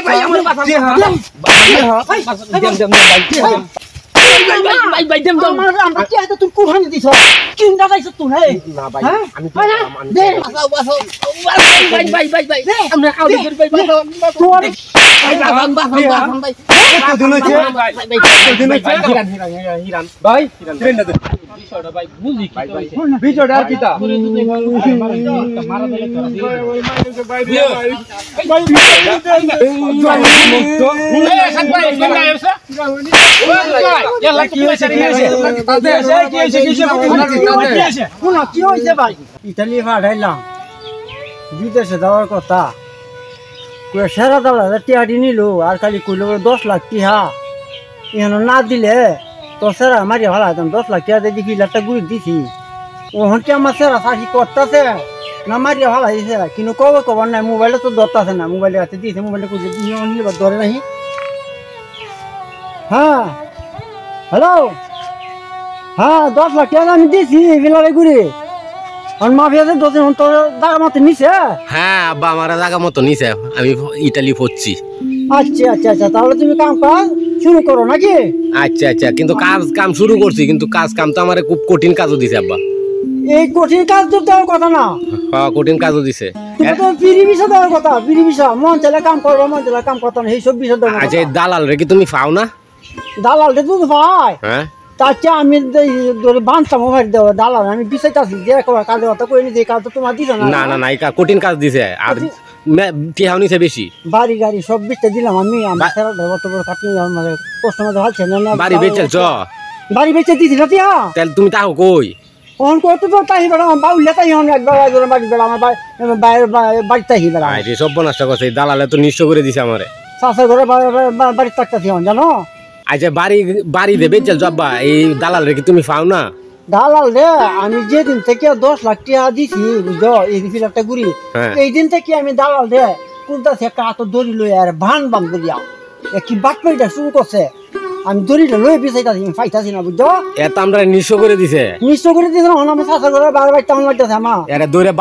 ভাই আমার বাসা ভাই দেম তো আমরা কি আছে তুই কুরবানি দিছ কি দাইছ তুই হে না ভাই আমি দে ভাই আমরা আউলি করি ভাই তোর ভাই বাসন ভাই দিন হইছে হিরান ভাই ট্রেন দে বিষয়টা ভাই বুঝি কি বিষয়টা আর কিটা মারা দিলে তোরা ভাই ইতালি পাঠাইলাম বিদেশে যাওয়ার কথা সেরা দালা টিয়াটি নিল আর খালি কইল 10 লাখ টিহা এখানে না দিলে তো সেরা মারিয়া ভালো হতাম 10 লাখ টিহা দেখি লাখটা ঘুরে দিছি ওখান কি আমার সেরা চাষি করতেছে না মারিয়া ভালো হয়েছে কিন্তু কবার নাই মোবাইলে তো ধরতেছে না মোবাইলে হাতে দিয়েছে মোবাইলটা খুঁজে ধরে নাহি হ্যাঁ হ্যালো হ্যাঁ 10 লাখ টাকা আমি দিয়েছি বিলারে ঘুরে মাফিয়াতে 10 দিন তোর জায়গা মতো নিছে হ্যাঁ আব্বা আমার জায়গা মতো নিছে আমি ইতালি পড়ছি আচ্ছা তাহলে তুমি কাজ শুরু করো নাকি আচ্ছা কিন্তু কাম শুরু করছি কিন্তু কাম তো আমার খুব কঠিন কাজও দিছে আব্বা এই কঠিন কাজ তো দেওয়ার কথা না হ্যাঁ কঠিন কাজও দিছে তুমি তো ফ্রি ভিসা দেওয়ার কথা ফ্রি ভিসা মন চাইলে কাম করবো মন চাইলে কাম করতে না এই সব বিষয় দেওয়া আচ্ছা দালাল রে কি তুমি পাও না দালাল রে তুই ভাই হ্যাঁ তাকে আমি ধরে বাঁধতাম মোবাইল দেওয়া দালাল আমি বিষয়টাছি যে কাজের কথা কই নি যে কাজ তো তোমার দিছে না এই কঠিন কাজ দিছে আর টিহাও নিছে বেশি বাড়ি গাড়ি সব বিচতে দিলাম আমি আমার সেরা অত বড় কাটনি আমার কষ্ট মধ্যে হালছে না বাড়ি বেচেছ বাড়ি বেচে দিছি না টিয়া তাহলে তুমি তাও কই অন করতে তো তাই বেড়া বাউলে তাই অন একবার একবার বাড়ি বেড়া আমার বাইরে বাড়িতে হি বেড়া আরে সব বনাষ্ট করছে দালালে তো নিশ্চয় করে দিছে আমারে সাসের ঘরে বাড়ি থাকতেছি অন জানো আচ্ছা বাড়ি দেবে চল জব্বা এই দালাল রে কি তুমি পাও না দালাল রে আমি যেদিন থেকে 10 লাখ টাকা দিছি বুঝছো এই ফিলারটা ঘুরি এই দিন থেকে আমি দালাল রে কুলতাছে একটা হাত দড়ি লই আর ভান করিয়া কি বাটপাইটা শুরু করছে আমি দড়িটা লই বিছাইতাছি ফাইতাছি না বুঝছো এত আমরা নিশ্চয় করে দিছে না আমার সাসের ঘরে বারবার টাউন লাগতেছে আমা এরে দূরে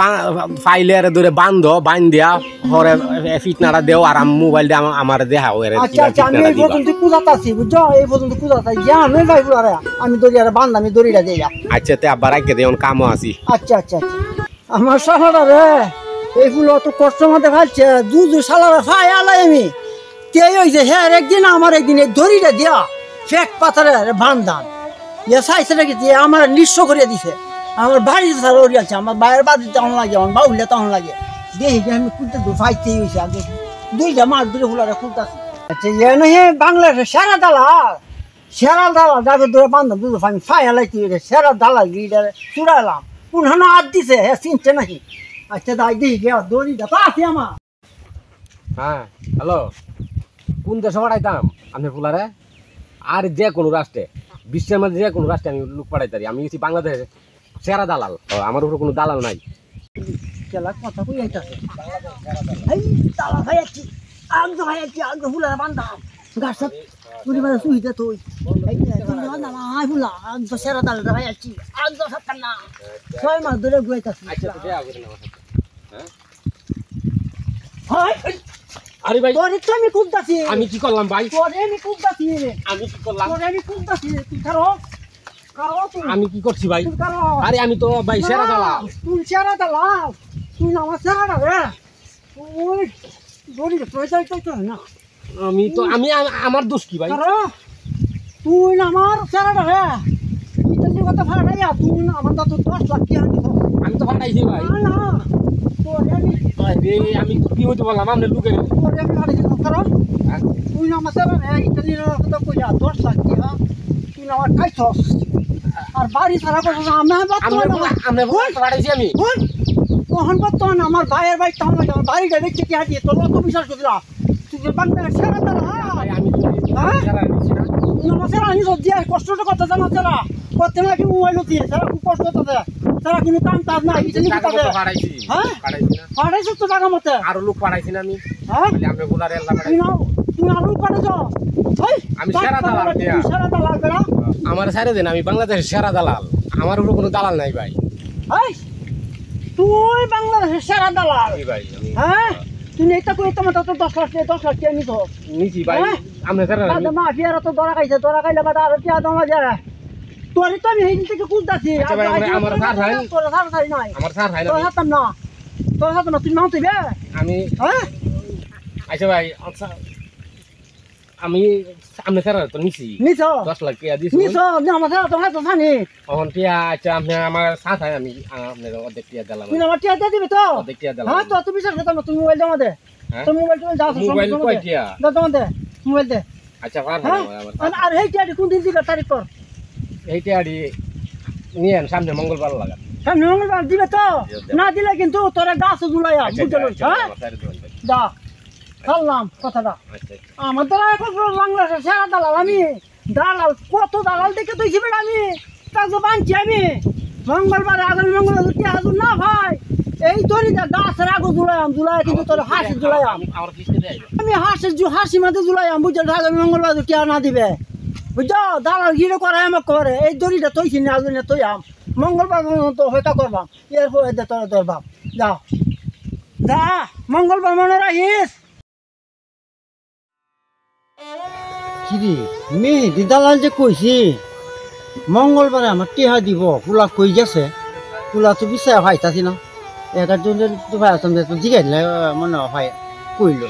ফাইলে এরে দূরে বাঁধ দিয়া হরে ফিটনাটা দেও আর মোবাইল দিয়ে আমার দেখাও এরে আচ্ছা আমি এই পর্যন্ত কুজাতাছি বুঝছো এই পর্যন্ত কুজাতাছি জান নই ভাই পুরারে আমি দড়ি আর বাঁধ আমি দড়িটা দেইয়া আচ্ছা তে আবার রাখকে দেন কামও আছি আচ্ছা আমার শালারা রে এইগুলো তো কষ্ট মধ্যে ফেলছে দুধু শালারা ফাই আলাই আমি তেই হইছে হ্যাঁ একদিন আমার একদিন এই দড়িটা দিয়া ফেক পাথারে বান্ধান ইয়ে চাইছে নাকি দিয়ে আমার নিঃস্ব করে দিছে আমার বাড়ি সারা ওরিয়াছে আমার বাইরের বাড়ি তখন লাগে আমার বাউলে তখন লাগে দেখি যে আমি খুলতে ফাইতেই হয়েছে আগে দুইটা মাছ দুটো ফুলারে খুলতেছি আচ্ছা ইয়ে নহে বাংলাদেশের সেরা দালাল যাদের ধরে বান্ধব দুটো আমি ফাই হালাইতে সেরা দালাল গিটারে চুড়াইলাম পুনহানো হাত দিছে হ্যাঁ চিনছে নাকি আচ্ছা তাই দেখি গে দড়িটা পাচ্ছি আমার হ্যাঁ হ্যালো কোন দেশে পাঠাইতাম আপনি ফুলারে আর যে কোনো রাষ্ট্রে বিশ্বের মধ্যে যে কোনো রাষ্ট্রে আমি লোক পাঠাইতারি আমি গেছি বাংলাদেশে সেরা দালাল আমার উপরে কোনো দালাল নাই কথা কই আইতাছে এই দালাল ভাই আছি আগ ফুলারে বান্ধাম গাছ পরিবারে সুইতে তুই এই তুমি বান্ধাম আই ফুলা আগ সেরা দালাল ভাই আছি আগ সত্তর না 6 মাস ধরে গুয়াইতাছি আচ্ছা তো দেয়া করে না হ্যাঁ আরে ভাই তোরে তো আমি কুদতাছি আমি কি করলাম ভাই তোরে আমি কুদতাছি আমি কি করলাম তোরে আমি কুদতাছি তুই কারো তুই আমি কি করছি ভাই তুই কারো আরে আমি তো ভাই সেরা দালাল তুই সেরা দালাল তুই না আমার সেরা না রে তুই বলি তুই তো না আমি আমার দোষ কি ভাই কারো তুই না আমার সেরা না রে ইতালি কথা ফাড়াইয়া তুই না আমার তো 10 লাখ টাকা দিছ আমি তো ফাটাইছি ভাই না তোরে আমি কি হইতে বললাম আপনি লুকে তোরে আমি ফাড়াইছি কারণ তুই না আমার সেরা না ইতালি কথা কইয়া 10 লাখ টাকা তুই না আমার খাইছস আর বাড়ি সারা কথা আমি ফাটাইছি আমি কখন বর্তমান আমার ভাইয়ের বাড়ি তখন আমার বাড়িটা দেখতে কি হাঁটিয়ে তোর অত বিশ্বাস করছিলাম তুই বাংলার সেরা তারা আমি সেরা আমি সব দিয়ে কষ্টটা করতে জানা সেরা করতে না কি মোবাইল দিয়ে সেরা খুব কষ্ট করতে সেরা কিন্তু কাম কাজ না হ্যাঁ পাঠাইছ তো টাকা মতে আরো লোক পাঠাইছি না আমি হ্যাঁ আমি গুলারে তুই আরো পাঠাইছ আমি সেরা দালাল সেরা দালাল বেড়া আমার সাইরে দেন আমি বাংলাদেশের সেরা দালাল আমার উপর কোনো দালাল নাই ভাই। এই তুই বাংলাদেশের সেরা দালাল জি ভাই আমি হ্যাঁ তুই এটা কই তোমার তো 10 লাখ টাকা নিছ নিছি ভাই। হ্যাঁ? আমি স্যার দাদা মাফিয়ারা তো ধরা খাইলে বাদ আর কি আদমা যায় তোরে তো আমি এই থেকে কুদাছি আচ্ছা ভাই, আমার স্যার ভাই। তোর স্যার ভাই নাই আমার স্যার ভাই তোর হাতাম না তুই নাও তুই বে আমি হ্যাঁ আচ্ছা ভাই আচ্ছা আমি আমি স্যার তো নিছি নিছ 10 লাখ টাকা দিছি। নিছ না আমার স্যার তো হাত জানি এখন টিয়া আচ্ছা আপনি আমার সাথ হয় আমি আপনার অর্ধেক টিয়া দিলাম। তুই আমার টিয়া দিবি তো অর্ধেক টিয়া দিলাম। হ্যাঁ তো তুমি বিশ্বাস করতে তুমি মোবাইল জমা দে হ্যাঁ? তোর মোবাইল তুমি যাও মোবাইল কয় টিয়া? জমা দে মোবাইল দে আচ্ছা পার হ্যাঁ আর এই টিয়াটি কোন দিন দিবে তারিখ কর এই টিয়াটি নিয়ে সামনে মঙ্গলবার লাগান। সামনে মঙ্গলবার দিবে তো না দিলে কিন্তু তোরা গাছ জুলাইয়া বুঝতে হ্যাঁ যা সারলাম কথাটা আচ্ছা আমার দ্বারা এখন বাংলাদেশের সেরা দালাল আমি দালাল কত দালাল দেখে তুই যাবেন আমি তাকে বানছি আমি মঙ্গলবারে আগামী মঙ্গলবার কি আগুন না ভাই এই দড়িটা গাছের আগুন জুলাই কিন্তু তোর হাসি জুলাইয়াম আমার কিস্তি দেয় আমি হাসি মাঝে জুলাইয়াম বুঝছো আগামী মঙ্গলবার কে না দিবে বুঝছো দালাল গিরে করে আমাকে করে এই দড়িটা তুই কিনে আগুন তুই আম মঙ্গলবার তো হয়তো করবাম এর পরে তোরা ধরবাম যা যা মঙ্গলবার মনে রাখিস কিরে মেহেদি দালাল যে কইছি মঙ্গলবারে আমার টিহা দিব কুলা কই গেছে কুলা তো বিচার ভাইতাছি না এটার জন্য তো ভাই আসতাম তো জিগাই দিলে মনে হয় কইল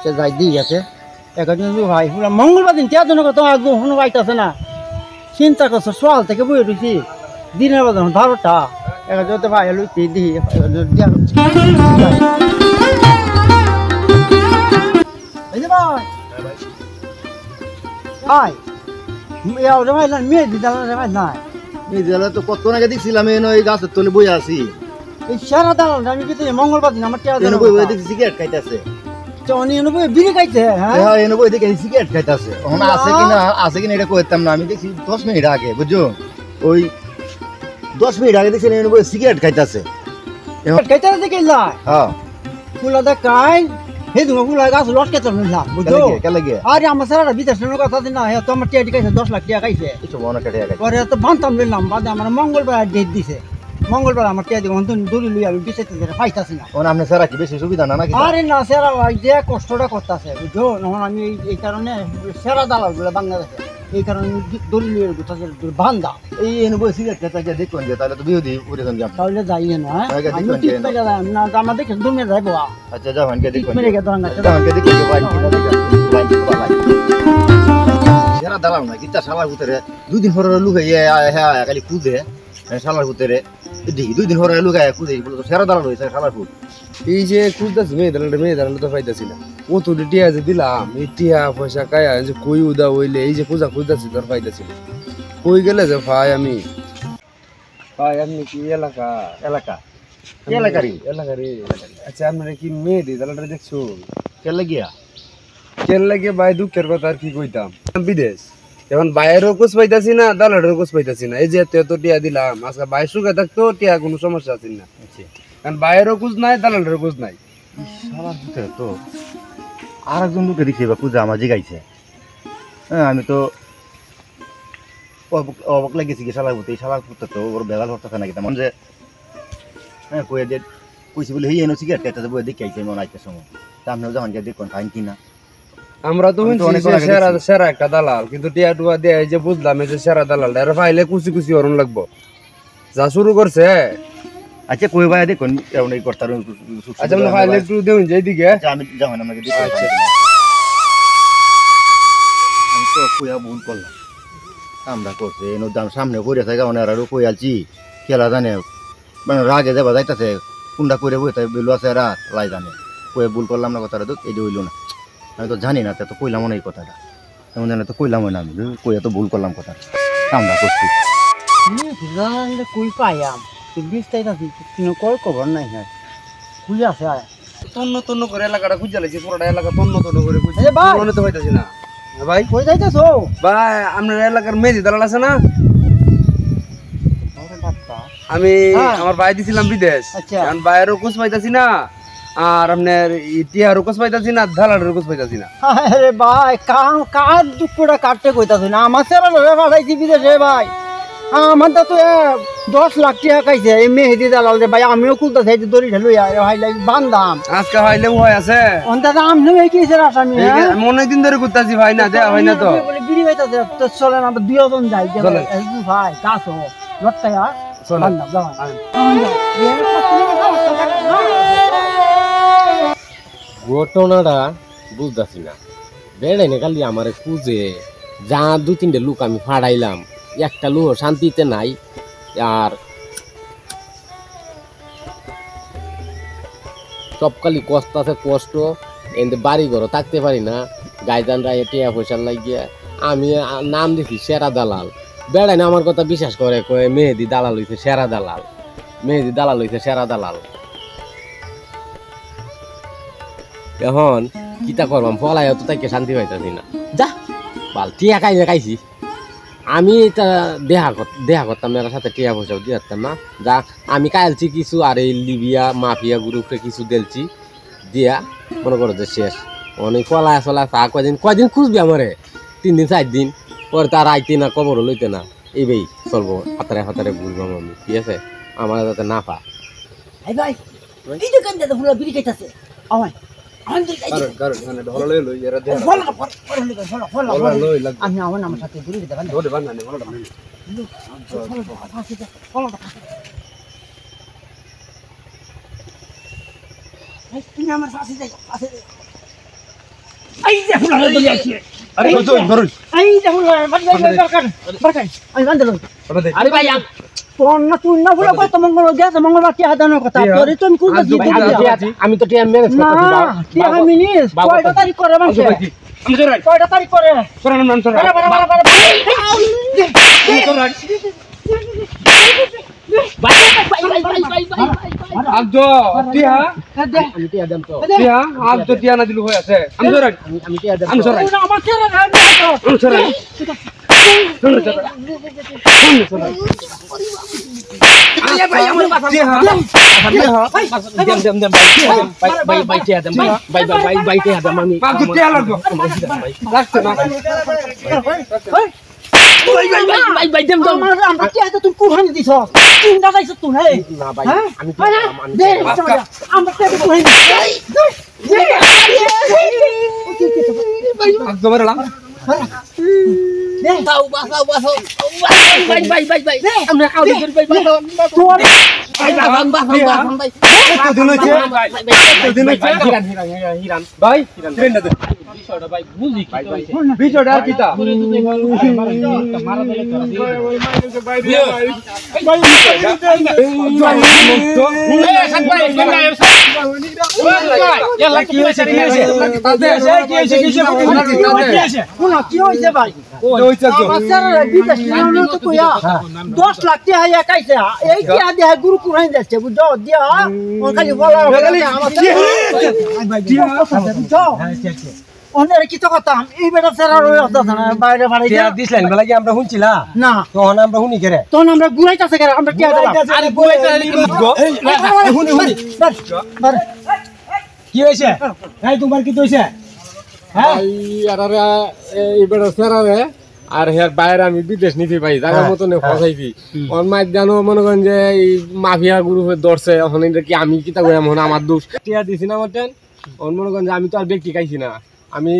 সে যাই দিয়ে গেছে এটার জন্য ভাই কুলা মঙ্গলবার দিন টিয়া জন্য তো আগে কোনো পাইতাছে না চিন্তা করছো সকাল থেকে বই রয়েছি দিনের বাজার 12টা এটার জন্য ভাই লুচি দিই এই যে ভাই হাই রে ভাই না মেয়ে দিদাল রে ভাই নাই এই জেলা তো কত আগে দেখছিলাম এই গাছের তলে বই আছি এই সারা দালাল আমি ভিতরে মঙ্গলবার দিন আমার টিয়া এনে বই বই দেখছি সিগারেট খাইতেছে চনি এনে বই বিড়ি খাইছে হ্যাঁ হ্যাঁ এনে বই দেখি সিগারেট খাইতেছে এখন আছে কিনা এটা কইতাম না আমি দেখছি 10 মিনিট আগে বুঝছো ওই 10 মিনিট আগে দেখছি এনে বই সিগারেট খাইতেছে খাইতে দেখে লাই হ্যাঁ ফুলা দা কাই হে তুমি ফুলা গাছ লটকে তো না বুঝছো কে লাগে আরে আমার সারা বিদেশ নে কথা দিন না হে তো আমার টিয়া খাইছে 10 লাখ টাকা খাইছে কিছু মনে কাটে আগে পরে তো বানতাম নিলাম বাদে আমার মঙ্গলবার ডেট দিছে মঙ্গলবার আমার টিয়া দিব অন্তন দড়ি লই আমি বিশেষ করে পাইতাছি না ওনা আপনি সারা কি বেশি সুবিধা না নাকি আরে না সেরা ভাই যে কষ্টটা করতেছে বুঝছো নহন আমি এই কারণে সেরা দালাল বলে বাংলাদেশে এই কারণে দড়ি লই গুতাছে বান্দা এই এনে বই সিগারেট খাইতে দেখুন যে তাহলে তো বিহুদি উড়ে যান যাম তাহলে যাই না আগে আমি দেখুন ঠিক যে পেলে যাই না আমাদের কাছে দুমে যাইবো আচ্ছা যাও আনকে দেখুন মেরে গে দরঙ্গা যাও আনকে দেখুন যে ভাই কি ভাই সেরা দালাল না কিতা শালার ভিতরে দুই দিন পরে লুকাই হ্যাঁ খালি কুদে শালার ভিতরে দেখি 2 দিন পরে লুকায় কুদে বলে তো সেরা দালাল হইছে শালার ফুল এই যে খুঁজতেছি মেয়ে দালাল তো পাইতেছি না ও তো টিয়া যে দিলাম এই টিয়া পয়সা কায়া যে কই উদা হইলে এই যে পূজা খুঁজতেছি তোর পাইতেছি না কই গেলে যে ভাই আমি কি এলাকা এলাকারই আচ্ছা আপনারা কি মেয়ে দি দালালটা দেখছো কে লাগিয়া কেন লাগে ভাই দুঃখের কথা আর কি কইতাম বিদেশ এখন বাইরেও কুছ পাইতাছি না দালালেরও কুছ পাইতাছি না এই যে এত টিয়া দিলাম আজকে বাইশ সুখে থাকতো টিয়া কোনো সমস্যা আছে না কারণ বাইরেও কুছ নাই দালালেরও কুছ নাই শালার ভিতরে তো আর একজন লোকে দেখি বা পূজা আমার জিগাইছে হ্যাঁ আমি তো অবাক লাগেছি কি শালার ভিতরে শালার পুত্র তো ওর বেগাল হচ্ছে নাকি তেমন যে হ্যাঁ কয়ে যে কইছি বলে এই এনো সিগারেট খাইতে বই দেখে আইছে মনে আইতে সময় তা আপনিও যখন গিয়ে দেখুন খাইন কিনা আমরা তো সেরা একটা দালাল কিন্তু টিয়া টুয়া দিয়ে এই যে বুঝলাম এই যে সেরা দালাল এর ফাইলে কুচি কুচি হরণ লাগবো যা শুরু করছে আচ্ছা কই ভাই দেখুন এমন এই করতার আচ্ছা আমরা ফাইলে একটু দেউন যে দিকে আচ্ছা আমি যখন আমাকে দিতে আমি তো কইয়া ভুল করলাম আমরা করছে এনো দাম সামনে পড়ে থাকে ওনারা কই আলছি খেলা জানে মানে রাগে যাবা যাইতাছে কুন্ডা করে বই তাই বেলু আছে রাত লাই জানে কয়ে ভুল করলাম না কথাটা তো এই হইল না আমি তো জানি না তো কইলাম না এই কথাটা এমন জানে তো কইলাম না আমি কইয়া তো ভুল করলাম কথা আমরা করছি কই পাইয়াম তুই বিস্তারিত কই খবর নাই হ্যাঁ কই আছে তন্ন করে এলাকাটা খুঁজে লাগছে পুরোটা এলাকা তন্ন করে খুঁজে এ ভাই! মনে তো পাইতাছি না ভাই কই যাইতেছো ভাই আপনার এলাকার মেজি দালাল আছে না আমি হ্যাঁ। আমার ভাই দিছিলাম বিদেশ আচ্ছা। কারণ ভাইয়েরও কুছ পাইতাছি না আর আপনার ইতিহারও কুছ পাইতাছি না দালালেরও কুছ পাইতাছি না আরে ভাই কার দুঃখটা কাটতে কইতাছ না আমার সেরা লড়ে পাঠাইছি বিদেশে ভাই আমার তো 10 লাখ টাকা খাইছে এই মেহেদি দালাল রে ভাই আমিও কুলতে চাই দড়ি ঢেলু ভাই লাগি বান্দাম আজকে হইলে হয় আছে অন্তত আমি নেই কি স্যার আসামি হ্যাঁ মনে দিন ধরে কুত্তাছি ভাই না দেয়া হয় না তো বলে বিড়ি হইতাছে তো চলেন আমরা দুইজন যাই এই ভাই কাছো লটকায়া চলেন। বান্দাম যাও ঘটনাটা বুঝতেছি না বেড়াই না খালি আমার খুঁজে যা 2-3টে লোক আমি ফাড়াইলাম একটা লোক শান্তিতে নাই আর সবকালি কষ্ট আছে কষ্ট এতে বাড়ি ঘরও থাকতে পারি না গাইদানরা টিয়া পয়সা লাগিয়ে আমি নাম দেখি সেরা দালাল বেড়াই না আমার কথা বিশ্বাস করে কয়ে মেহেদি দালাল হইছে সেরা দালাল মেহেদি দালাল হইছে সেরা দালাল এখন কিতা করবাম পলাই তো তাকে শান্তি পাইতাছি না যা বাল টিয়া খাইছি আমি তা দেখা করতাম না এর সাথে টিয়া পয়সাও দিয়ে দিতাম না যা আমি কালছি কিছু আর এই লিবিয়া মাফিয়া গ্রুপে কিছু দিলছি দিয়া মনে করো যে শেষ অনেক পলায় চলায় চা কয়দিন খুঁজবি আমারে 3 দিন 4 দিন পরে তার আইতে না কবরও লইতে না এই ভাই চলবো হাতারে ঘুরবাম আমি ঠিক আছে আমার যাতে না পা এই ভাই এই দোকান দাদা পুরো বিড়ি খাইতাছে আমায় কারণ মানে ঢলে লই এরা দেয়া আমি আমার সাথে ঘুরে দিতে পারি ধরে বান্না নে বলটা তুমি আমার পাশে যাই এই যে ফুলা ধরে আছে আরে ধরুন এই যে ফুলা বারকান আমি বান্ধলো আরে ভাই তোর না তুই না ফুলা কত মঙ্গলবার কি হাদানোর কথা তোরে তুমি কোন দিতে আমি তো টিয়া ম্যানেজ না কি আমি নিস কয়টা তারিখ করে মানছে আমি ধরে কয়টা তারিখ করে সরান নাম সরান আজ টিয়া আমি টিয়া দেম তো টিয়া আজ তো টিয়া না দিলু হই আছে আমি ধরে আমি টিয়া দেম আমি সরাই আমার কেন আমি সরাই আরে ভাই আমার কথা টিয়া দেম ভাই টিয়া দেম ভাই টিয়া দেম আমি বাপ তো টিয়া লাগবে রাখতে না ভাই দেম তো আমার আমরা কি আছে তুমি কুরহানি দিছ চিন্তা যাইছ তুই হে না ভাই আমি দে আমরা কে কুরহানি আজ তো মারলাম দে বাসাও ভাই আমরা কাউকে ভাই তোর হিরান ভাই ট্রেন না দে বিষয়টা ভাই বুঝি কি হইছে বিজয়টা আর কিতা কি হইছে ভাই বাচ্চারা বিদেশ নিয়ে তো কইয়া 10 লাখ টাকা ইয়া কাইছে এই কি আদে গুরু কুরহানি যাচ্ছে বুঝো দিয়া ও খালি বলা অনেক কি তো কথা এই বেটা সেরা রই আছে না বাইরে বাড়ি দিছলেন বেলা কি আমরা শুনছিলা না তখন আমরা শুনি করে তখন আমরা গুড়াইতাছে কেন আমরা টিয়া দিলাম আরে কি হয়েছে এই তোমার কি হয়েছে হ্যাঁ এবারে সেরারে আর হের বাইরে আমি বিদেশ নিতে পাই জায়গার মতন ফসাইছি ওর মাইক জানো মনে করেন যে এই মাফিয়া গ্রুপে ধরছে এখন এটা কি আমি কিতা কই এমন আমার দোষ টিয়া দিছি না আমার টেন ওর মনে করেন যে আমি তো আর ব্যক্তি খাইছি না আমি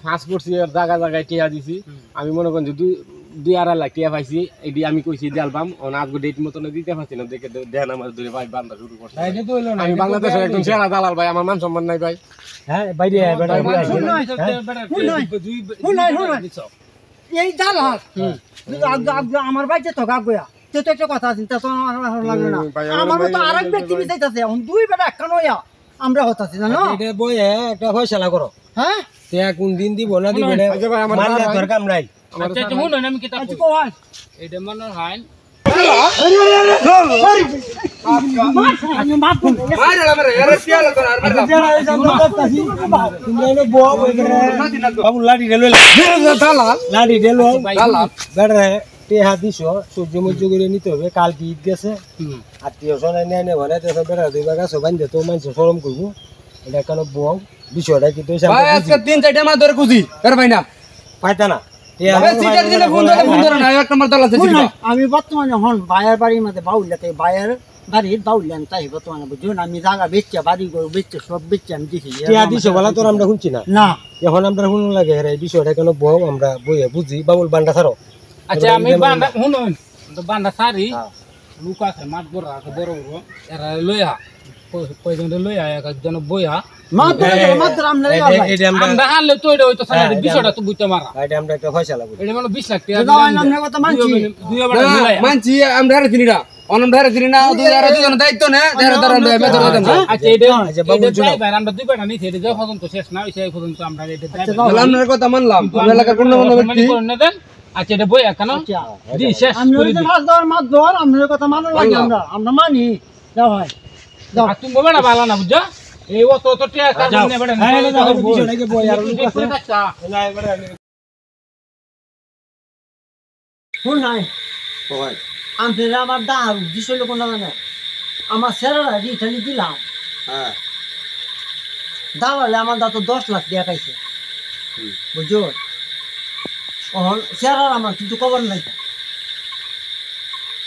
হাঁস করছি জায়গায় টিয়া দিছি আমি মনে করেন যে 2-2.5 লাখ টিয়া পাইছি এটি আমি কইছি অ্যালবাম ওন আজকে ডেট মতন দিতে পারছি না দেখে দেন আমার ধরে ভাই বান্দা শুরু করছে এটা তো হইলো না আমি বাংলাদেশের একজন সেরা দালাল ভাই আমার মান সম্মান নাই ভাই হ্যাঁ বাইরে বেটা এই জাল আমার বাড়িতে তো গাগুয়া তো একটা কথা আছে তা তো আমার লাগলো না আমার মতো আরেক ব্যক্তি বিচাইতাছে এখন দুই বেটা একখান হইয়া আমরা হতাছি জানো এটা বইয়ে একটা ফয়সালা করো হ্যাঁ তে কোন দিন দিব না দিব না আচ্ছা ভাই আমার মানলে দরকার নাই আচ্ছা কোয়াল আমি মাফ করব বাবু লাঠি রেলো লাঠি রেলো বেড়ে টেহা দিছ সূর্যমুর্য করে নিতে হবে কালকে ঈদ গেছে আত্মীয় শোনায় নেয় নে মানে বেড়া দুই বাগা সবাই দিতে মানুষ সরম করবো এটা কেন বউ বিষয়টা কিন্তু ভাই আজকে 3-4 মাস ধরে খুঁজি বের ভাই না পাইতা না সিটার দিলে ফোন ধরে না এক নম্বর দালাল শুন না, আমি বর্তমানে হন ভাইয়ের বাড়ির মধ্যে বাউলাতে ভাইয়ের বাড়ির বাউলাম তাই বর্তমানে বুঝুন আমি জায়গা বেচছে বাড়ি ঘর বেচছে সব বেচছে আমি দিছি টিয়া দিছো বলা তোর আমরা শুনছি না না এখন আমরা শুনুন লাগে এই বিষয়টা কেন বউ আমরা বইয়ে বুঝি বাবুল বান্ডা ছাড়ো আচ্ছা আমি বান্ডা শুনুন বান্ডা সারি লুক আছে মাছ বড় আছে বড় বড় এরা লইয়া কয়জন লইয়া একজন বইয়া মাত্র আমরা এটা আমরা আমরা হারলে তো এটা হইতো সারা বিষয়টা তো বুঝতে মারা এটা আমরা একটা ফয়সালা করি এটা মানে 20 লাখ টাকা আমরা কথা মানছি দুই বার মিলাই মানছি আমরা হারে চিনি না অনম হারে চিনি না দুজন দায়িত্ব নে আচ্ছা এটা ড্রাইভার আমরা দুই বাটা নিছি এটা যে পর্যন্ত শেষ না হইছে এই পর্যন্ত আমরা এটা ড্রাইভার আপনার কথা মানলাম কোন এলাকার কোন ব্যক্তি আচ্ছা এটা বইয়া কেন জি শেষ আমরা করে যদি দিই মাছ ধর আমরা কথা মানা লাগে আমরা মানি যাও ভাই আর তুমি বলবে না ভালো না বুঝছো এই অত অত টাকা কাজ নিয়ে বেটা বিষয়টা কি বই আর লোক আছে শুন নাই আমি আমার দাঁড় দিছিল কোন জানে আমার স্যারেরা রিটার্নি দিলাম হ্যাঁ দাঁড়ালে আমার দা তো 10 লাখ টাকা খাইছে বুঝছো ওহন স্যারের আমার কিন্তু খবর নাই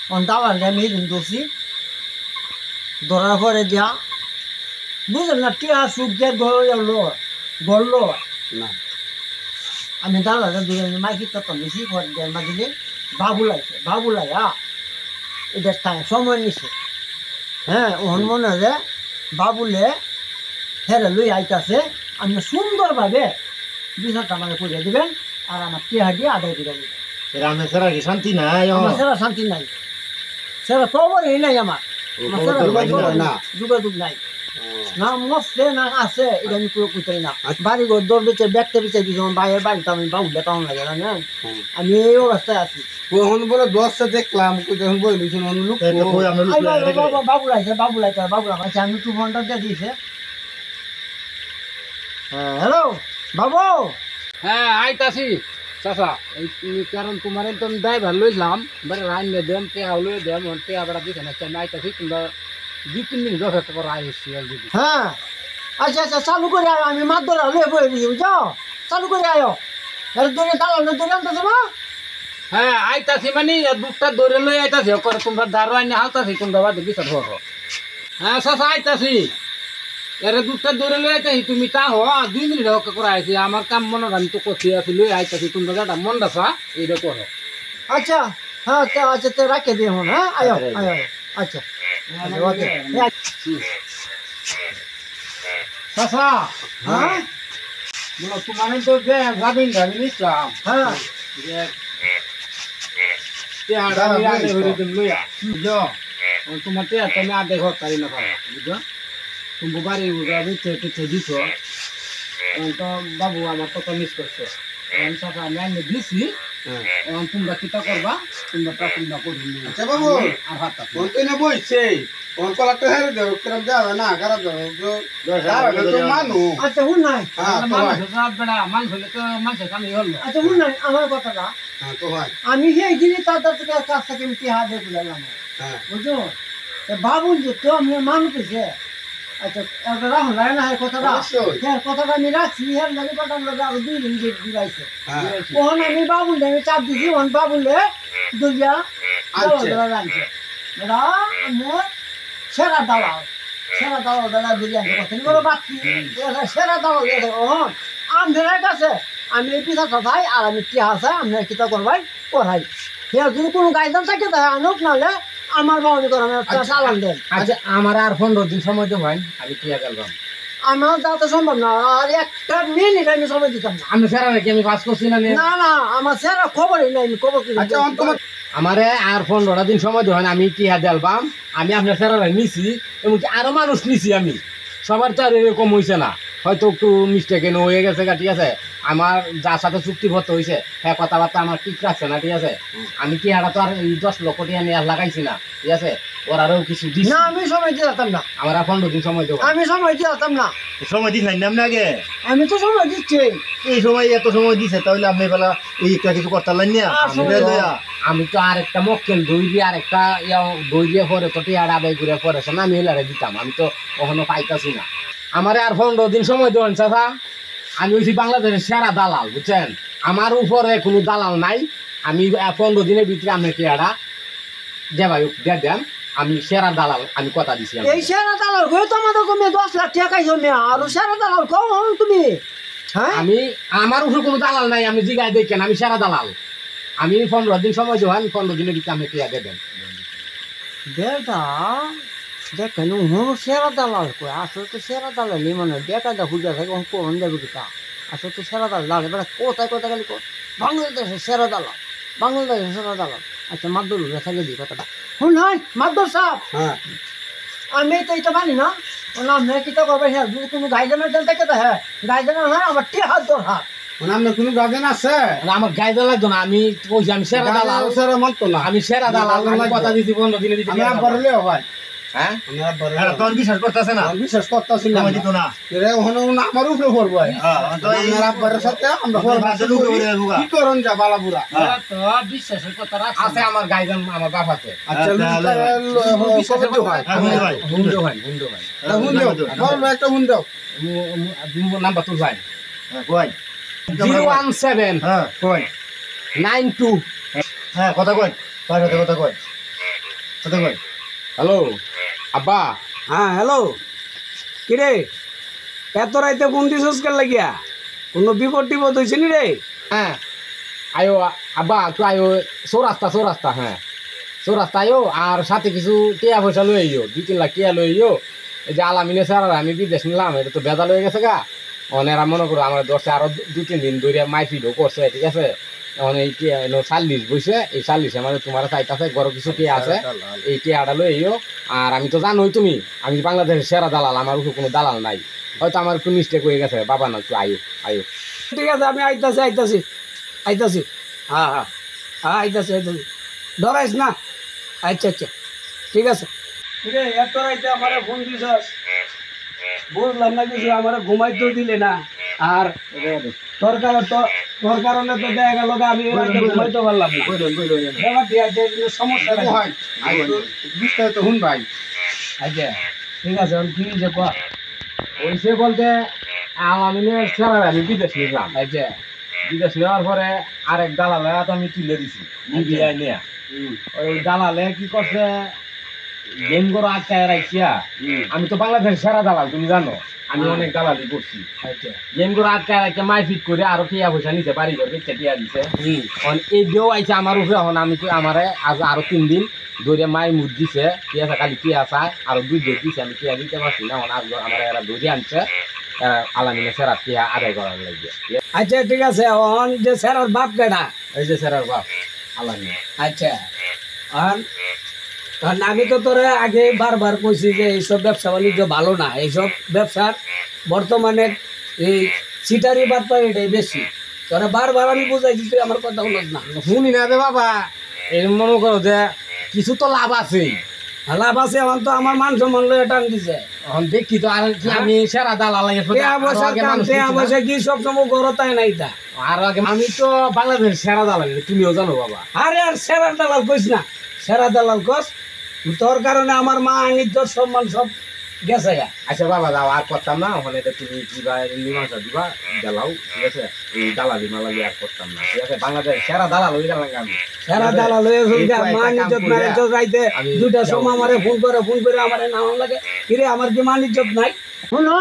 ওহন দাঁড়ালে আমি দিন দোষী ধরার পরে দিয়া বুঝলেন না টিয়া সুখ দিয়ে গড়লো না আমি দাঁড়ালে দুজন মাইকি কত বেশি পরে দেয় মাঝে বাবুলাই এটা সময় নিছে হ্যাঁ ওহন মনে হয় বাবুলে হেরে লই আইতাছে আমি সুন্দরভাবে বিচারটা আমাকে করিয়ে দিবেন আর আমার টিয়া দিয়ে আদায় করে দিবেন রামে সারা কি শান্তি নাই আমার সেরা শান্তি নাই সেরা খবরই নাই আমার যোগাযোগ নাই না মস্তে না আছে এটা আমি পুরো কুচাই না বাড়ি ঘর দর বেচে ব্যাগটা বেচে দিয়েছি আমার ভাইয়ের বাড়িতে আমি বাবুলে কেমন লাগে জানেন আমি এই অবস্থায় আছি কখন বলে 10টা দেখলাম যখন বইলি শুনুন লোক বাবুলাইছে আমি 2 ঘন্টা দিয়ে দিয়েছে হ্যাঁ হ্যালো বাবু হ্যাঁ আইতাছি চাচা এই কারণ তোমার তো ড্রাইভার লইলাম বেটা রাইন দেম টেয়া লই দেম টেয়া বেড়া দিছে না আমি আইতাছি তোমরা 2-3 মিনিট যথেষ্ট করে আইসি অলরেডি হ্যাঁ আচ্ছা চালু করে আয় আমি মাছ ধরা লয়ে বয়ে দিছি বুঝছো চালু করে আয় এর দূরে দাঁড়ানো দূরে আনতেছে না হ্যাঁ আইতাছি মানে দুধটা ধরে লই আইতাছি করে তোমরা দাঁড়ো আইনে হালতাছি তোমরা বাদে বিচার হো হ্যাঁ চাচা আইতাছি এর দুধটা ধরে লই আইতাছি তুমি তা হো 2 মিনিট হোক করে আইছি আমার কাম মনে আমি তো করছি আছি লই আইতাছি তোমরা যেটা মন দাসা এইটা করো আচ্ছা হ্যাঁ আচ্ছা তো রাখে দিই হন হ্যাঁ আয় আচ্ছা ওকে চাচা হ্যাঁ বলো তোমার তো যে যাবেন আমি নিলাম হ্যাঁ যে টেহাটা আমি আগে হইরে দিম লইয়া বুঝছো তোমার টেহাটা আমি আগে ঘর তারি না পাবা বুঝছো তুমি বাড়ি পিছে দিছো তো বাবু আমার কত মিস করছে আমি চাচা আমি আইনে দিছি তোমরা কিতা করবা তোমরা টাকা না করবি আচ্ছা বাবু আর হাতটা কোন তো না বইছে কোন কলাটা হেরে দেও কিরম যাবে না খারাপ যাবে তো মানু আচ্ছা হুন নাই হ্যাঁ তো হয় মানুষ হলে তো মানুষের কামই হলো আচ্ছা হুন নাই আমার কথাটা হ্যাঁ তো হয় আমি সেই দিনই তাদের থেকে কাছ থেকে আমি টিহা দিয়ে দিলাম হ্যাঁ বুঝছো বাবুল যে তো আমি মানুষ পেয়েছে আচ্ছা একটা রাহুল রায় না কথাটা অবশ্যই। হ্যাঁ কথাটা আমি রাখছি হ্যাঁ লাগে কথা লোক আরো 2 দিন দিবাইছে হ্যাঁ ওখানে আমি বাবুল আমি চাপ দিছি ওখানে বাবুলে দুইয়া আচ্ছা। রাখছে দাদা আমি সেরা দালাল দাদা দুইয়া কথা বলো বাকি সেরা দালাল ওহন আমাদের কাছে আমি এই পিঠা চাই আর আমি কি আছে আমি কিতা করবাই করাই সে যদি কোনো গাইডান থাকে তাহলে আনুক নাহলে আমার বাউনি করে চালান দেন আচ্ছা আমার আর 15 দিন সময় দেব আমি টিয়া গেলাম আমার যাতে সম্ভব না আর একটা মিনিট আমি সময় দিতাম না আমি ফেরা নাকি আমি পাস করছি না না আমার সেরা খবরই নাই আমি খবর কি আচ্ছা তোমার আমারে আর 15 দিন সময় দেন আমি টিয়া দেলবাম আমি আপনার ফেরা নিছি এবং আরো মানুষ নিছি আমি সবার তো আর এরকম হইছে না হয়তো একটু মিস্টেকেন হয়ে গেছে ঠিক আছে আমার যার সাথে চুক্তিবদ্ধ হয়েছে হ্যাঁ কথাবার্তা আমার ঠিক রাখছে না ঠিক আছে আমি কি হারা তো আর এই 10 লক্ষ টাকা নিয়ে লাগাইছি না ঠিক আছে ওর আরো কিছু দিস না আমি সময় দিতাম না আমার আর 15 দিন সময় দেবো আমি সময় দিতাম না সময় দিস নাই নাম আগে আমি তো সময় দিচ্ছি এই সময় এত সময় দিছে তাহলে আপনি বেলা এই একটা কিছু করতে পারলেন না আমি তো আরেকটা মক্কেল দই আরেকটা দই দিয়ে পরে তো টিয়ার আদায় করে পরে না আমি হেলারে দিতাম আমি তো কখনো পাইতাছি না আমারে আর 15 দিন সময় দেবেন চাচা আমি হইছি বাংলাদেশের সেরা দালাল বুঝছেন আমার উপরে কোনো দালাল নাই। আমি 15 দিনের ভিতরে আপনি টিয়াটা যে ভাই দিয়ে দেন, আমি সেরা দালাল, আমি কথা দিছি। এই সেরা দালাল হয়ে তোমাদের তুমি 10 লাখ টাকা খাইছো মেয়া, আর সেরা দালাল কখন তুমি? হ্যাঁ আমি আমার উপরে কোনো দালাল নাই, আমি জিগায় দেখেন আমি সেরা দালাল। আমি 15 দিন সময় দেওয়ান, 15 দিনের ভিতরে আপনি টিয়া দেবেন। বেটা দেখেন সেরা দালাল কই, আসলে তো সেরা দালাল নেই, মানে বেকায়দা খুঁজে থাকে কোন যাবে কি তা, আসলে তো সেরা দালাল বেটা কোথায় কোথায় গেলে বাংলাদেশের সেরা দালাল, বাংলাদেশের সেরা দালাল। আচ্ছা মাদুর থাকে দিই কথাটা শুন, হয় মাদুর সাহেব, হ্যাঁ আমি তো এটা মানি না, ও নাম নেই কিতা করবে, হ্যাঁ যদি কোনো গাইজেনের দেন থাকে তো হ্যাঁ গাইজেনের হয় আমার টি হাত দর হাত। আপনার কোনো গার্জেন আছে? আমার গায়ে লাগতো না, আমি কইছি আমি সেরা দালাল, সেরা মানতো না। আমি সেরা দালাল, আমি কথা দিছি 15 দিনের ভিতরে। আমি আব্বার হলেও ভাই, হ্যাঁ আমি আব্বার হ্যাঁ, তোর বিশ্বাস করতেছে না, বিশ্বাস করতেছি না, আমি দিত না। রে ওখানে আমার উপরে পড়বো। হ্যাঁ, তো এই আপনার আব্বারের সাথে আমরা বাচ্চা লোক করে ঢুকা। কি করুন যা বালাপুরা। হ্যাঁ। তো বিশ্বাসের কথা রাখ আছে আমার গাইজান, আমার বাপ আছে। আচ্ছা তাহলে কবে হয়? হ্যাঁ, হুন্ডে ভাই। হুন্ডো ভাই, হুন্ডো ভাই, হুন দাও, বলো একটা হুন দাও। নাম্বার তুল ভাই, হ্যাঁ, কই? 017 হ্যাঁ, কই? 92। হ্যাঁ, কথা কই? তার সাথে কথা কই? কথা কই? হ্যালো আব্বা। হ্যাঁ হ্যালো, কিরে এত রাইতে ফোন দিছিস কেন লাগিয়া? কোনো বিপদ টিপদ হয়েছে নি রে? হ্যাঁ আয়ো আব্বা, একটু আয়ো, চৌরাস্তা, হ্যাঁ চৌরাস্তা আয়ো, আর সাথে কিছু টিয়া পয়সা লই আইও, 2-3 লাখ টিয়া লই আইও। এই যে আলামিনে স্যার আমি বিদেশ নিলাম, এটা তো বেজাল হয়ে গেছে গা। অনেরা মনে করো আমার দশে আরো 2-3 দিন ধরে মাইফিডও করছে, ঠিক আছে। এখন এই টিয়া 40 বইছে, এই 40 মানে তোমার চাইতাছে বড় কিছু টিয়া আছে, এই টিয়াটা লই আইও। আর আমি তো জানোই তুমি, আমি বাংলাদেশের সেরা দালাল, আমার উপর কোনো দালাল নাই। হয়তো আমার একটু মিস্টেক হয়ে গেছে, বাবা না একটু আয়ো। ঠিক আছে, আমি আইতাছি। হ্যাঁ হ্যাঁ হ্যাঁ, আইতাছি। ধরাইস না? আচ্ছা ঠিক আছে। রে এত রাইতে আমার ফোন দিছস, বুঝলাম না কিছু, আমার ঘুমাইতেও দিলে না। আর তোর কারণে তো দেখা গেল আমি রাতে ঘুমাইতে পারলাম না। সমস্যা হয় বিস্তারিত হুন ভাই। আচ্ছা ঠিক আছে, কি যে ওইসে বলতে আলামিনের স্যার আমি বিদেশ নিলাম। আচ্ছা বিদেশ নেওয়ার পরে আরেক দালালে আমি তুলে দিছি লিবিয়ায় নিয়ে। ওই দালালে কি করছে, গেম করে আটকায় রাখিয়া, আমি তো বাংলাদেশের সেরা দালাল তুমি জানো, আমি অনেক দালালি করছি। আচ্ছা গেম করে আটকায় রাখিয়া মাইফিট করে আরো টিয়া পয়সা নিছে, বাড়ি ঘর বেচে টিয়া দিছে। এই দিয়েও আইছে আমার উপরে। এখন আমি আমারে আজ আরো 3 দিন ধরে মাই মুদ দিছে, টিয়া খালি টিয়া চায়, আরো 2 ডেট দিছে, আমি টিয়া দিতে পারছি না। এখন আমার এরা ধরে আনছে, আলামিনে সেরা টিয়া আদায় করার লাগে। আচ্ছা ঠিক আছে, অন যে স্যারের বাপ কেডা? এই যে সেরার বাপ আলামিন। আচ্ছা কারণ আমি তো তোরা আগে বারবার কইছি যে এইসব ব্যবসা বাণিজ্য ভালো না, এইসব ব্যবসার বর্তমানে এই সিটারি বার্তা এটাই বেশি। তোরা বারবার আমি বুঝাইছি, তুই আমার কথা শুনস না। শুনি না রে বাবা, এই মনে করো যে কিছু তো লাভ আছে। লাভ আছে, এখন তো আমার মান সম্মান লয়ে টান দিছে। এখন দেখি তো, আর কি আমি সেরা দালাল কি সব সময় গরতায় নাই তা। আর আগে আমি তো বাংলাদেশের সেরা দালাল, তুমিও জানো বাবা। আরে আর সেরা দালাল কইস না, সেরা দালাল কস। তোর কারণে আমার মা ইজ্জত সম্মান সব গেছে গা। আচ্ছা বাবা যাও, আর করতাম না। ওখানে তুমি দিবা মীমাংসা দিবা, জ্বালাও, ঠিক আছে। এই দালালি মালালি আর করতাম না, ঠিক আছে। বাংলাদেশ সেরা দালাল হয়ে গেলাম আমি। সেরা দালাল হয়ে মা ইজ্জত না ইজ্জত রাইতে 2টার সময় আমারে ফোন করে আমারে নাম লাগে, কিরে আমার কি মান ইজ্জত নাই? শুনো,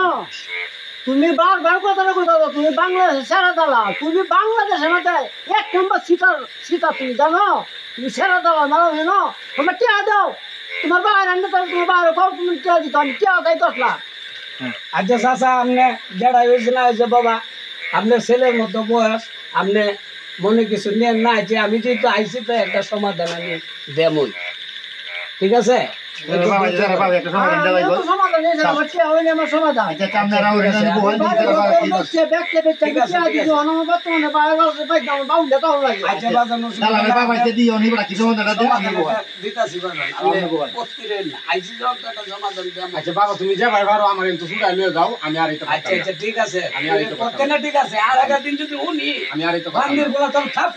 তুমি বারবার কথাটা কথা, তুমি বাংলাদেশের সেরা দালাল, তুমি বাংলাদেশের মধ্যে 1 নম্বর সিটার তুমি জানো, তুমি সেরা দালাল মানো জানো। তোমার টিয়া দাও, তোমার বাইরে আনতে তোমার বাইরে কম, তুমি টিয়া দিত, আমি টিয়া তাই 10 লাখ। আচ্ছা চাচা, আপনি যেটাই হয়েছে না হয়েছে বাবা, আপনার ছেলের মতো বয়স, আপনি মনে কিছু নেন না, যে আমি যেহেতু আইসি তো একটা সমাধান আমি দেবই, ঠিক আছে? আচ্ছা বাবা তুমি যে ভাই ভালো আমার কিন্তু শুকাই লয়ে যাও, আমি আর এটা আচ্ছা আচ্ছা ঠিক আছে, আমি আর এটা করতে না, ঠিক আছে। আর আগের দিন যদি উনি আমি আর এটা বান্দির বলা তোর থাপ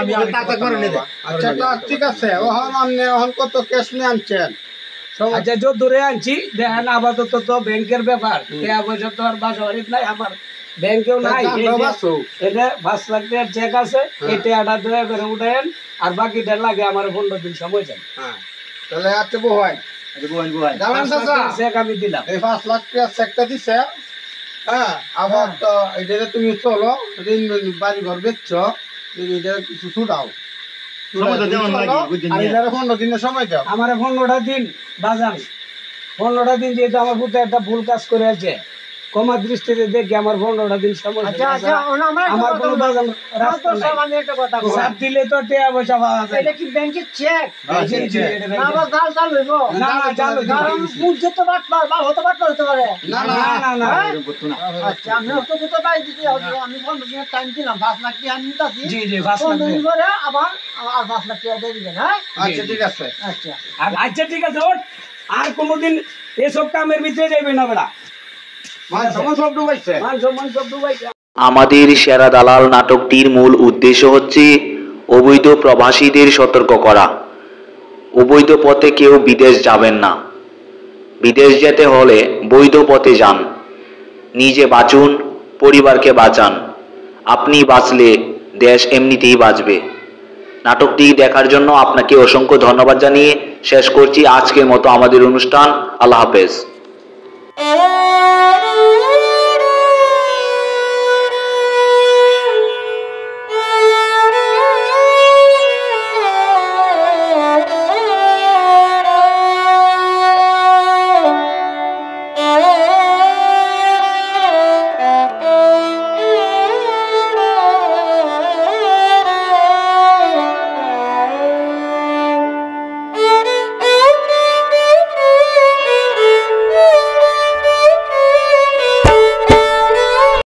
আমি আর তাতে করে নেব। আচ্ছা ঠিক আছে, ওহন কত ক্যাশ নিয়ে আনছেন? আচ্ছা যত দূরে আনছি দেখেন, আপাতত তো ব্যাংকের ব্যাপার, পয়সা তো আর বাসা বাড়িতে নাই, আমার ব্যাংকেও নাই, এটা 5 লাখ টাকার চেক আছে, এই টাকাটা দয়া করে উঠায়েন, আর বাকিটা লাগে আমার 15 দিন সময় চাই। তাহলে আচ্ছা বহাই জানেন চাচা চেক আমি দিলাম। এই 5 লাখ টাকা চেকটা দিছে, হ্যাঁ আবার তো এটা তুমি চলো ঋণ বাড়ি ঘর বেচছ, এটা কিছু ছুটাও সময় তো দেওয়ার লাগে, বুঝছেন আর না? এটা 15 দিনের সময় দাও। আমার 15টা দিন বাজান, 15টা দিন যেহেতু আমার পুত্র একটা ভুল কাজ করে আছে, কমা দৃষ্টিতে দেখে আমার 15টা দিন সময় দেন। আচ্ছা আচ্ছা আমার কোনো বাজান রাস্তা নাই। আমি একটা কথা বলি। সাত দিলে তো টাকা পয়সা পাওয়া যায় এটা কি ব্যাংকের চেক? জি, জি, এটা না ব্যাংকের। আবার জাল জাল হইব? না, না, জাল হইব। কারণ বুঝছে তো বাটপার, বা হতে বাটপার হতে পারে। না না, না, না। আচ্ছা আমি অত কথা বাই দিতে হবে, আমি 15 দিনের টাইম দিলাম, 5 লাখ টাকা আমি নিতাছি। জি, জি, 5 লাখ 15 দিন টাকা। পরে আবার আর 5 লাখ টাকা দিয়ে দিবেন, হ্যাঁ? আচ্ছা ঠিক আছে। আচ্ছা আচ্ছা ঠিক আছে, ওঠ। আর কোনোদিন এসব কামের ভিতরে যাইবে না বেড়া। মান সম্মান সব ডুবাইছে। মান সম্মান সব ডুবাইছে। আমাদের সেরা দালাল নাটকটির মূল উদ্দেশ্য হচ্ছে অবৈধ প্রবাসীদের সতর্ক করা। অবৈধ পথে কেউ বিদেশ যাবেন না। বিদেশ যেতে হলে বৈধ পথে যান। নিজে বাঁচুন, পরিবারকে বাঁচান। আপনি বাঁচলে দেশ এমনিতেই বাঁচবে। নাটকটি দেখার জন্য আপনাকে অসংখ্য ধন্যবাদ জানিয়ে শেষ করছি আজকের মতো আমাদের অনুষ্ঠান। আল্লাহ হাফেজ।